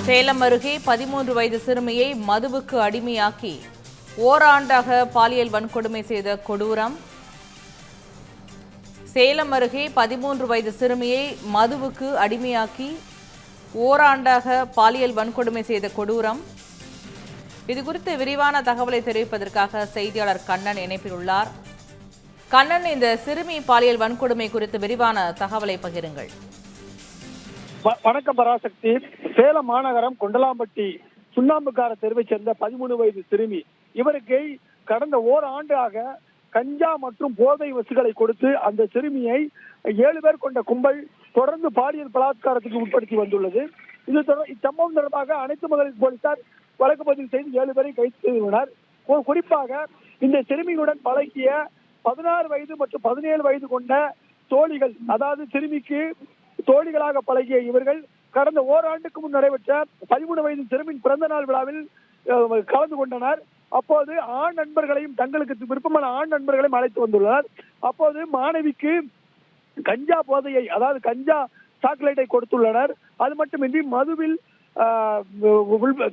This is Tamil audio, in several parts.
சேலம் அருகே 13 வயது சிறுமியை மதுவுக்கு அடிமையாக்கி ஓராண்டாக பாலியல் வன்கொடுமை செய்த கொடூரம். சேலம் அருகே 13 வயது சிறுமியை மதுவுக்கு அடிமையாக்கி ஓராண்டாக பாலியல் வன்கொடுமை செய்த கொடூரம். இதுகுறித்து விரிவான தகவலை தெரிவிப்பதற்காக செய்தியாளர் கண்ணன் இணைப்பில் உள்ளார். கண்ணன், இந்த சிறுமி பாலியல் வன்கொடுமை குறித்து விரிவான தகவலை பகிருங்கள். வணக்கம் பராசக்தி. சேலம் மாநகரம் கொண்டலாம்பட்டி சுண்ணாம்புக்கார தெருவை சேர்ந்த 13 வயது சிறுமி. இவருக்கு கடந்த ஓராண்டாக கஞ்சா மற்றும் போதை வசுகளை கொடுத்து அந்த சிறுமியை 7 பேர் கொண்ட கும்பல் தொடர்ந்து பாலியல் பலாத்காரத்துக்கு உட்படுத்தி வந்துள்ளது. இச்சம்பவம் தொடர்பாக அனைத்து மகளிர் போலீசார் வழக்கு பதிவு செய்து 7 பேரை கைது செய்துள்ளனர். குறிப்பாக இந்த சிறுமியுடன் பழகிய 16 வயது மற்றும் 17 வயது கொண்ட தோழிகள், அதாவது சிறுமிக்கு தோழிகளாக பழகிய இவர்கள் கடந்த ஓராண்டுக்கு முன் நடைபெற்ற 13 வயது சிறுமியின் பிறந்த நாள் விழாவில் கலந்து கொண்டனர். அப்போது ஆண் நண்பர்களையும் தங்களுக்கு விருப்பமான ஆண் நண்பர்களையும் அழைத்து வந்துள்ளனர். அப்போது மாணவிக்கு கஞ்சா போதையை, அதாவது கஞ்சா சாக்லேட்டை கொடுத்துள்ளனர். அது மட்டுமின்றி மதுவில்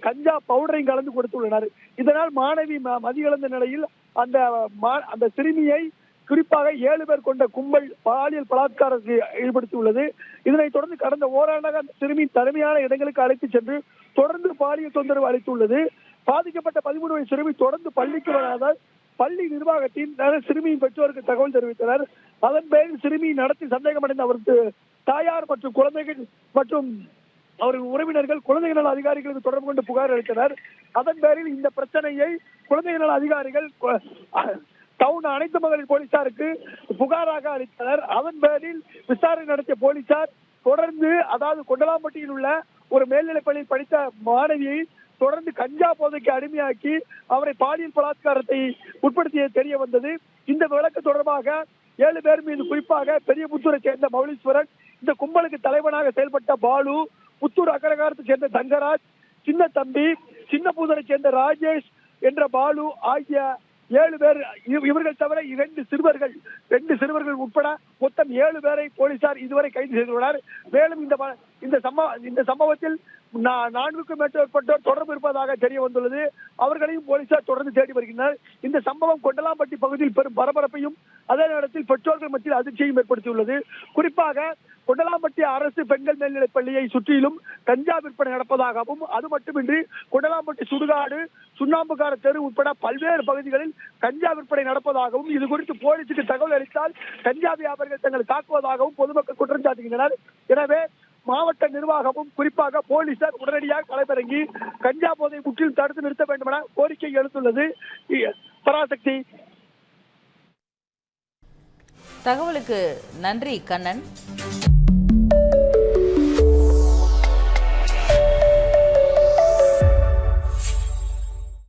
கஞ்சா பவுடரையும் கலந்து கொடுத்துள்ளனர். இதனால் மாணவி மதியிழந்த நிலையில் அந்த சிறுமியை குறிப்பாக 7 பேர் கொண்ட கும்பல் பாலியல் பலாத்காரத்தை ஈடுபடுத்தியுள்ளது. இதனைத் தொடர்ந்து கடந்த ஓராண்டாக அந்த சிறுமி தனிமையான இடங்களுக்கு அழைத்து சென்று தொடர்ந்து பாலியல் தொந்தரவு அளித்துள்ளது. பாதிக்கப்பட்ட 13 வயது சிறுமி தொடர்ந்து பள்ளிக்கு வராத பள்ளி நிர்வாகத்தின் சிறுமியின் பெற்றோருக்கு தகவல் தெரிவித்தனர். அதன் பேரில் சிறுமி நடத்தி சந்தேகமடைந்த அவருக்கு தாயார் மற்றும் குழந்தைகள் மற்றும் அவர்கள் உறவினர்கள் குழந்தைகள் நல அதிகாரிகளுக்கு தொடர்பு கொண்டு புகார் அளித்தனர். அதன் பேரில் இந்த பிரச்சனையை குழந்தைகள் நல அதிகாரிகள் டவுன் அனைத்து மகளிர் போலீசாருக்கு புகாராக அளித்தனர். அதன் பேரில் விசாரணை நடத்திய போலீசார் தொடர்ந்து, அதாவது கொண்டலாம்பட்டியில் உள்ள ஒரு மேல்நிலைப் பள்ளியில் படித்த மாணவியை தொடர்ந்து கஞ்சா போதைக்கு அடிமையாக்கி அவரை பாலியல் பலாத்காரத்தை உட்படுத்தியது தெரிய வந்தது. இந்த வழக்கு தொடர்பாக 7 பேர் மீது, குறிப்பாக பெரியபுத்தூரை சேர்ந்த மௌலீஸ்வரன், இந்த கும்பலுக்கு தலைவனாக செயல்பட்ட பாலு, புத்தூர் அகரகாரத்தை சேர்ந்த தங்கராஜ், சின்ன தம்பி, சின்ன பூதரை சேர்ந்த ராஜேஷ் என்ற பாலு ஆகிய 7 பேர், இவர்கள் தவிர 2 சிறுவர்கள் உட்பட மொத்தம் 7 பேரை போலீசார் இதுவரை கைது செய்துள்ளனர். மேலும் இந்த சம்பவத்தில் 4க்கும் மேற்பட்டோர் தொடர்பு இருப்பதாக தெரிய வந்துள்ளது. அவர்களையும் போலீசார் தொடர்ந்து தேடி வருகின்றனர். இந்த சம்பவம் கொண்டலாம்பட்டி பகுதியில் பெரும் பரபரப்பையும் அதே நேரத்தில் பெற்றோர்கள் மத்தியில் அதிர்ச்சியையும் ஏற்படுத்தியுள்ளது. குறிப்பாக கொண்டலாம்பட்டி அரசு பெண்கள் மேல்நிலைப் பள்ளியை சுற்றிலும் கஞ்சா விற்பனை நடப்பதாகவும், அது மட்டுமின்றி கொண்டலாம்பட்டி சுடுகாடு, சுண்ணாம்புக்கார தெரு உட்பட பல்வேறு பகுதிகளில் கஞ்சா விற்பனை நடப்பதாகவும், இது குறித்து போலீசுக்கு தகவல் அளித்தால் கஞ்சா வியாபாரிகள் தங்களை தாக்குவதாகவும் பொதுமக்கள் குற்றம் சாட்டுகின்றனர். எனவே மாவட்ட நிர்வாகமும் குறிப்பாக போலீசார் உடனடியாக களமிறங்கி கஞ்சா போதை முற்றிலும் தடுத்து நிறுத்த வேண்டும் என கோரிக்கை எழுந்துள்ளது. பராசக்தி. தகவலுக்கு நன்றி கண்ணன்.